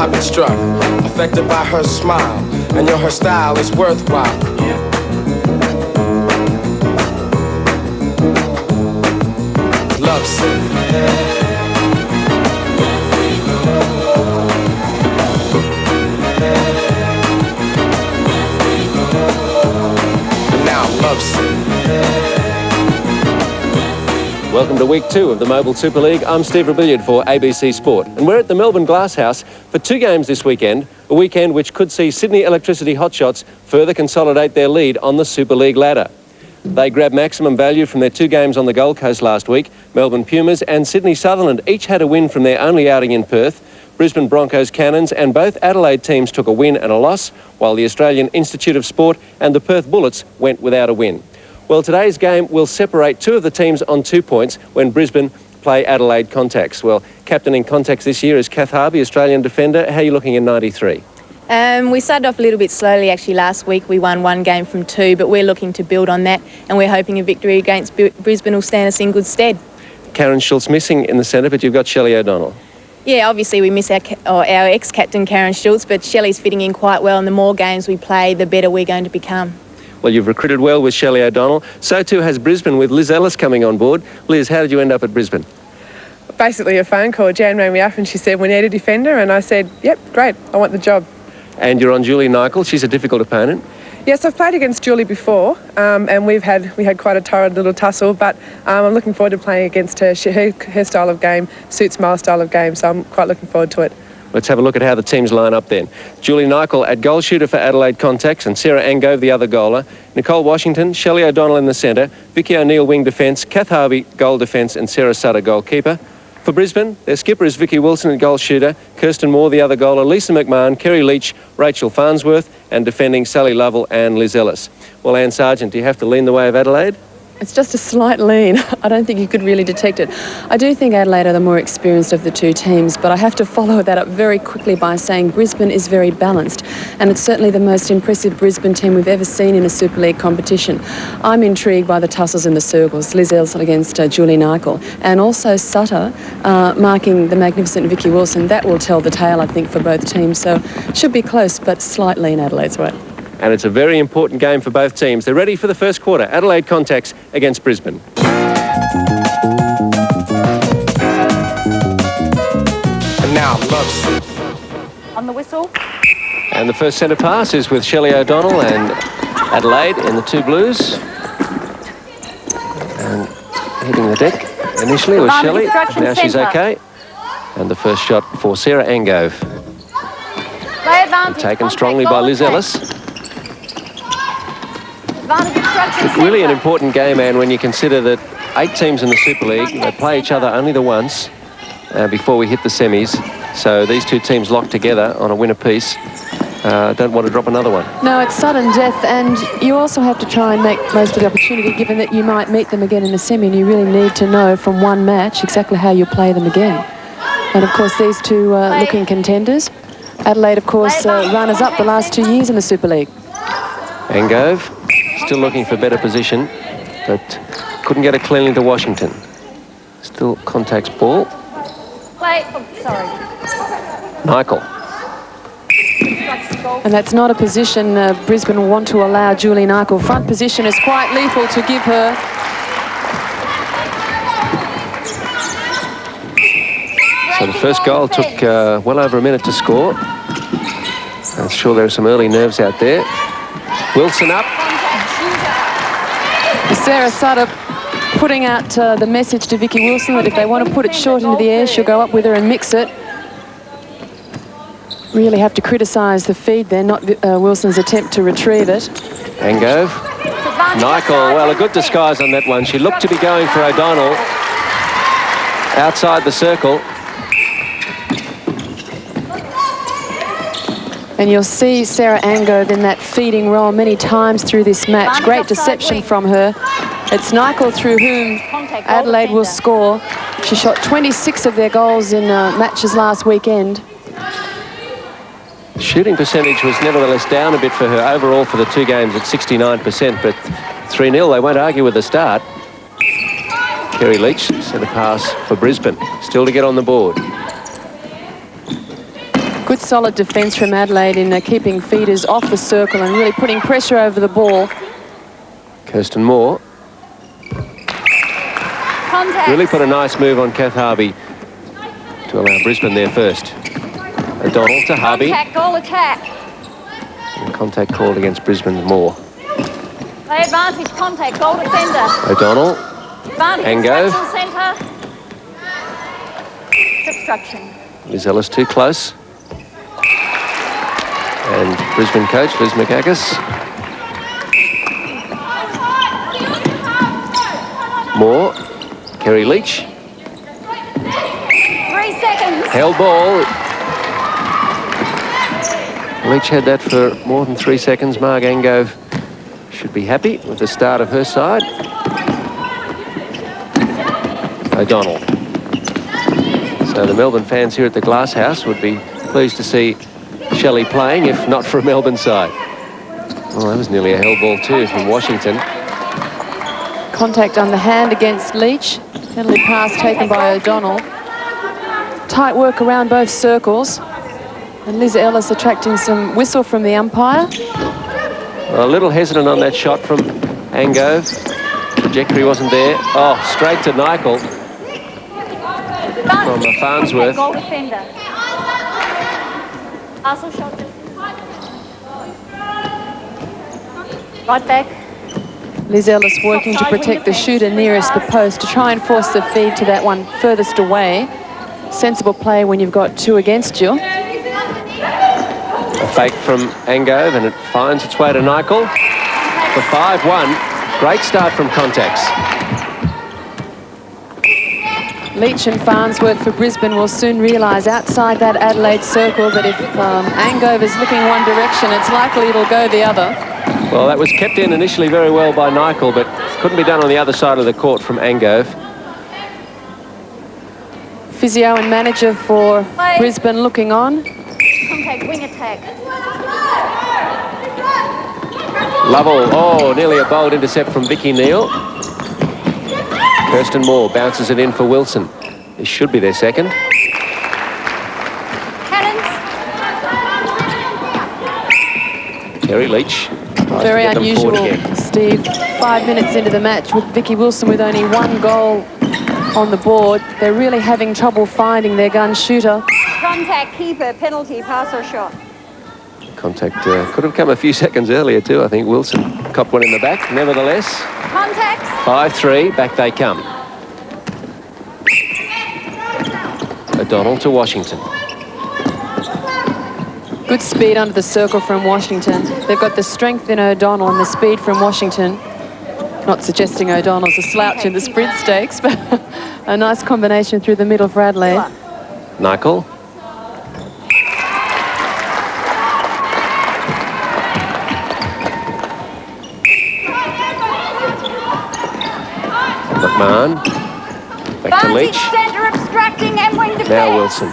I've been struck, affected by her smile, and her style is worthwhile. Love sick. Welcome to week 2 of the MOBIL Super League. I'm Steve Rebillard for ABC Sport, and we're at the Melbourne Glasshouse for 2 games this weekend, a weekend which could see Sydney Electricity Hotshots further consolidate their lead on the Super League ladder. They grabbed maximum value from their 2 games on the Gold Coast last week. Melbourne Pumas and Sydney Sutherland each had a win from their only outing in Perth. Brisbane Broncos Cannons and both Adelaide teams took a win and a loss, while the Australian Institute of Sport and the Perth Bullets went without a win. Well, today's game will separate 2 of the teams on 2 points when Brisbane play Adelaide Contax. Well, captaining Contax this year is Kath Harvey, Australian defender. How are you looking in 93? We started off a little bit slowly actually last week. We won 1 game from 2, but we're looking to build on that, and we're hoping a victory against Brisbane will stand us in good stead. Karen Schultz missing in the centre, but you've got Shelley O'Donnell. Yeah, obviously we miss our ex-captain Karen Schultz, but Shelley's fitting in quite well, and the more games we play, the better we're going to become. Well, you've recruited well with Shelley O'Donnell. So too has Brisbane with Liz Ellis coming on board. Liz, how did you end up at Brisbane? Basically a phone call. Jan rang me up and she said, we need a defender, and I said, yep, great, I want the job. And you're on Julie Nykel. She's a difficult opponent. Yes, I've played against Julie before, and we had quite a torrid little tussle, but I'm looking forward to playing against her. Her style of game suits my style of game, so I'm quite looking forward to it. Let's have a look at how the teams line up then. Julie Nykel at goal shooter for Adelaide Contax, and Sarah Angove the other goaler. Nicole Washington, Shelley O'Donnell in the centre, Vicky O'Neill wing defence, Kath Harvey goal defence, and Sarah Sutter goalkeeper. For Brisbane, their skipper is Vicky Wilson at goal shooter, Kirsten Moore the other goaler, Lisa McMahon, Kerry Leach, Rachel Farnsworth, and defending Sally Lovell and Liz Ellis. Well, Anne Sargent, do you have to lean the way of Adelaide? It's just a slight lean. I don't think you could really detect it. I do think Adelaide are the more experienced of the 2 teams, but I have to follow that up very quickly by saying Brisbane is very balanced, and it's certainly the most impressive Brisbane team we've ever seen in a Super League competition. I'm intrigued by the tussles in the circles, Liz Ellis against Julie Nykel, and also Sutter marking the magnificent Vicky Wilson. That will tell the tale, I think, for both teams, so it should be close, but slight lean Adelaide's way. And it's a very important game for both teams. They're ready for the first quarter. Adelaide Contax against Brisbane. And now, love sick. On the whistle. And the first centre pass is with Shelley O'Donnell and Adelaide in the 2 blues. And hitting the deck initially was Shelley. Now she's okay. And the first shot for Sarah Angove. Taken strongly by Liz Ellis. Really an important game, Anne, when you consider that 8 teams in the Super League, they play each other only the once before we hit the semis. So these 2 teams locked together on a win apiece. Don't want to drop another one. No, it's sudden death, and you also have to try and make most of the opportunity, given that you might meet them again in a semi, and you really need to know from one match exactly how you play them again. And of course, these 2 looking contenders. Adelaide, of course, runners-up the last 2 years in the Super League. Angove still looking for better position, but couldn't get it cleanly to Washington. Still Contact's ball. Nykel. And that's not a position Brisbane will want to allow Julie Nykel. Front position is quite lethal to give her. So the first goal took well over a minute to score. I'm sure there are some early nerves out there. Wilson up. Sarah Sutter putting out the message to Vicky Wilson that if they want to put it short into the air, she'll go up with her and mix it. Really have to criticise the feed there, not Wilson's attempt to retrieve it. Angove. Nykel, well, a good disguise on that one. She looked to be going for O'Donnell outside the circle. And you'll see Sarah Angove in that feeding role many times through this match. Great deception from her. It's Nykel through whom Adelaide will score. She shot 26 of their goals in matches last weekend. Shooting percentage was nevertheless down a bit for her overall for the 2 games at 69%, but 3-0, they won't argue with the start. Kerry Leach sent a pass for Brisbane, still to get on the board. Good solid defence from Adelaide in keeping feeders off the circle and really putting pressure over the ball. Kirsten Moore. Contact. Really put a nice move on Kath Harvey to allow Brisbane there first. O'Donnell to Harvey. Contact, goal attack. And contact called against Brisbane's Moore. Play advantage, contact, goal defender. O'Donnell. Advantage, Ango. centre. Obstruction. Liz Ellis too close. And Brisbane coach Liz McAgis. Moore. Kerry Leach. 3 seconds. Held ball. Leach had that for more than 3 seconds. Marg Angove should be happy with the start of her side. O'Donnell. So the Melbourne fans here at the Glass House would be pleased to see Shelley playing, if not for a Melbourne side. Oh, that was nearly a held ball too from Washington. Contact on the hand against Leach. Penalty pass taken by O'Donnell. Tight work around both circles. And Liz Ellis attracting some whistle from the umpire. Well, a little hesitant on that shot from Angove. Trajectory wasn't there. Oh, straight to Nichol from Farnsworth. Goal defender. Arsenal shot. Right back. Liz Ellis working to protect the shooter nearest the post to try and force the feed to that one furthest away. Sensible play when you've got two against you. A fake from Angove and it finds its way to Nichol for 5-1. Great start from Contax. Leach and Farnsworth for Brisbane will soon realise outside that Adelaide circle that if Angove is looking one direction, it's likely it'll go the other. Well, that was kept in initially very well by Nichol, but couldn't be done on the other side of the court from Angove. Physio and manager for Brisbane looking on. Contact, wing attack. Lovell, oh, nearly a bold intercept from Vicky Neal. Kirsten Moore bounces it in for Wilson. This should be their second. Cannons. Kerry Leach. Very unusual, Steve. 5 minutes into the match with Vicky Wilson with only one goal on the board. They're really having trouble finding their gun shooter. Contact, keeper, penalty, pass or shot. Contact could have come a few seconds earlier too. I think Wilson copped one in the back. Nevertheless, Contact. 5-3, back they come. O'Donnell to Washington. Good speed under the circle from Washington. They've got the strength in O'Donnell and the speed from Washington. Not suggesting O'Donnell's a slouch in the sprint stakes, but a nice combination through the middle for Adelaide. Nichol. McMahon. Back to Leach. Centre obstructing and wing defence. Now Wilson.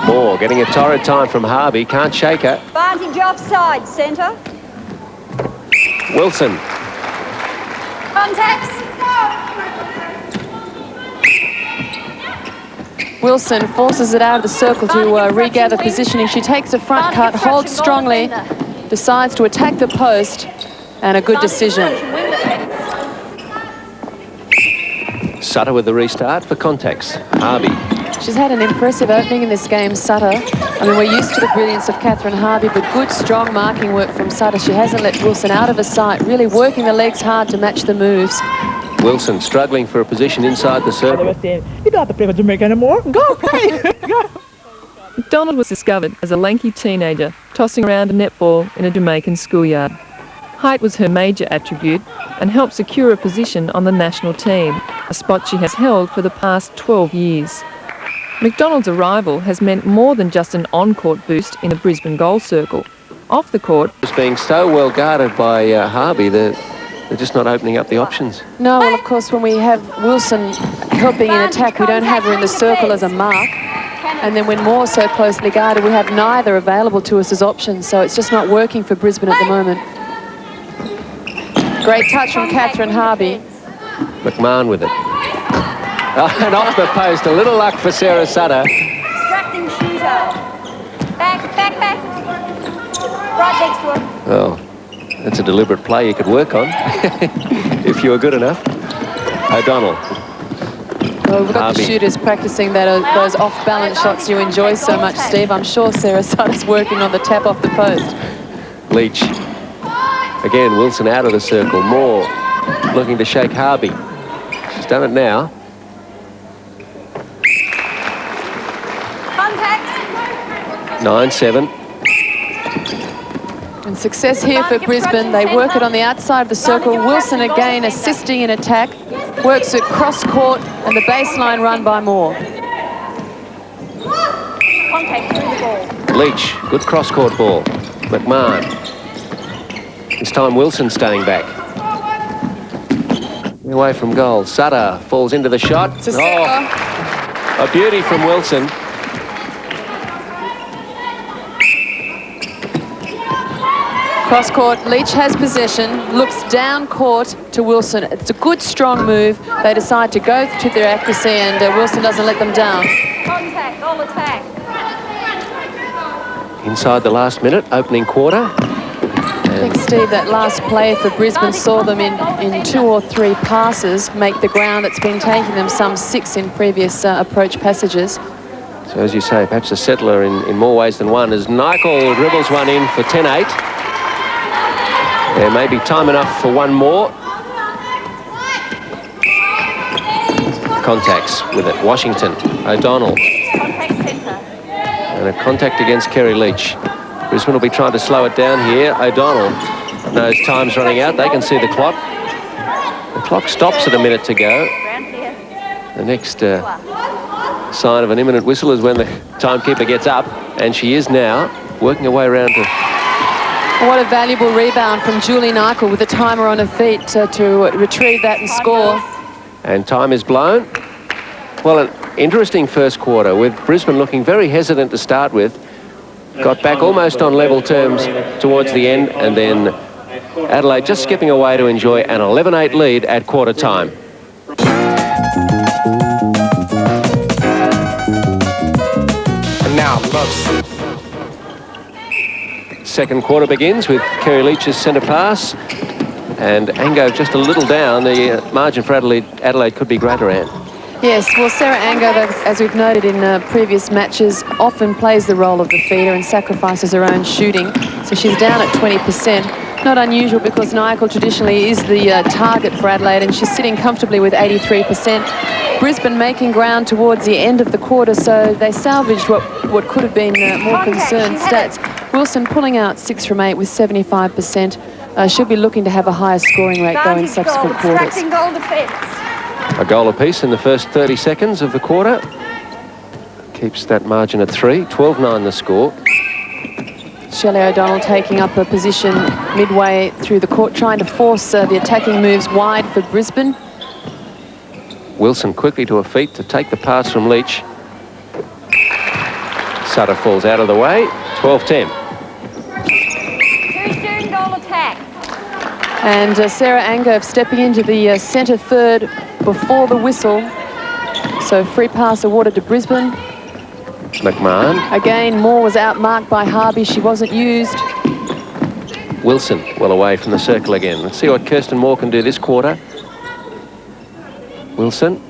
Moore getting a torrid time from Harvey. Can't shake her. Advantage offside, centre. Wilson. Contacts. Wilson forces it out of the circle to regather positioning. She takes a front cut, holds strongly, decides to attack the post, and a good decision. Sutter with the restart for Contax. Harvey. She's had an impressive opening in this game, Sutter. I mean, we're used to the brilliance of Catherine Harvey, but good, strong marking work from Sutter. She hasn't let Wilson out of her sight, really working the legs hard to match the moves. Wilson struggling for a position inside the circle. You don't have to play for Jamaica anymore. Go play. Go. McDonald was discovered as a lanky teenager tossing around a netball in a Jamaican schoolyard. Height was her major attribute and helped secure a position on the national team, a spot she has held for the past 12 years. McDonald's arrival has meant more than just an on-court boost in the Brisbane goal circle. Off the court, It's being so well guarded by Harvey, they're just not opening up the options. No, well, of course, when we have Wilson helping in attack, we don't have her in the circle as a mark. And then when Moore's so closely guarded, we have neither available to us as options, so it's just not working for Brisbane at the moment. Great touch from Catherine Harvey. McMahon with it. Oh, and off the post, a little luck for Sarah Sutter. Obstructing shooter. Well, that's a deliberate play you could work on if you were good enough. O'Donnell. Well, we've got the shooters practicing those off-balance shots you enjoy so much, Steve. I'm sure Sarah Sutter's working on the tap off the post. Leach. Again, Wilson out of the circle. Moore looking to shake Harvey. She's done it now. Contact. 9-7. And success here for Brisbane. They work it on the outside of the circle. Wilson again assisting in attack. Works it cross court and the baseline run by Moore. Contact through the ball. Leach, good cross court ball. McMahon. This time Wilson staying back. Away from goal. Sutter falls into the shot. Oh, a beauty from Wilson. Cross court, Leach has possession, looks down court to Wilson. It's a good, strong move. They decide to go to their accuracy and Wilson doesn't let them down. Contact, all attack. Inside the last minute, opening quarter. I think, Steve, that last play for Brisbane saw them in 2 or 3 passes make the ground that's been taking them some 6 in previous approach passages. So as you say, perhaps a settler in more ways than one as Nichol dribbles one in for 10-8. There may be time enough for one more. Contacts with it. Washington, O'Donnell. Contact centre. And a contact against Kerry Leach. Brisbane will be trying to slow it down here. O'Donnell knows time's running out. They can see the clock. The clock stops at a minute to go. The next sign of an imminent whistle is when the timekeeper gets up, and she is now working her way around to... What a valuable rebound from Julie Nichol with the timer on her feet to retrieve that and score. And time is blown. Well, an interesting first quarter with Brisbane looking very hesitant to start with. Got back almost on level terms towards the end, and then Adelaide just skipping away to enjoy an 11-8 lead at quarter time. And now, love. Second quarter begins with Kerry Leach's centre pass, and Ango just a little down. The margin for Adelaide could be greater, Anne. Yes, well, Sarah Ango, as we've noted in previous matches, often plays the role of the feeder and sacrifices her own shooting. So she's down at 20%. Not unusual because Nichol traditionally is the target for Adelaide, and she's sitting comfortably with 83%. Brisbane making ground towards the end of the quarter, so they salvaged what could have been more concerned stats. Wilson pulling out 6 from 8 with 75%. Should be looking to have a higher scoring rate going in subsequent quarters. Goal defence. A goal apiece in the first 30 seconds of the quarter. Keeps that margin at 3. 12-9 the score. Shelley O'Donnell taking up a position midway through the court, trying to force the attacking moves wide for Brisbane. Wilson quickly to her feet to take the pass from Leach. Sutter falls out of the way. 12-10. Too soon, goal attack. And Sarah Ango stepping into the centre third before the whistle. So free pass awarded to Brisbane. McMahon. Again, Moore was outmarked by Harvey. She wasn't used. Wilson well away from the circle again. Let's see what Kirsten Moore can do this quarter. Wilson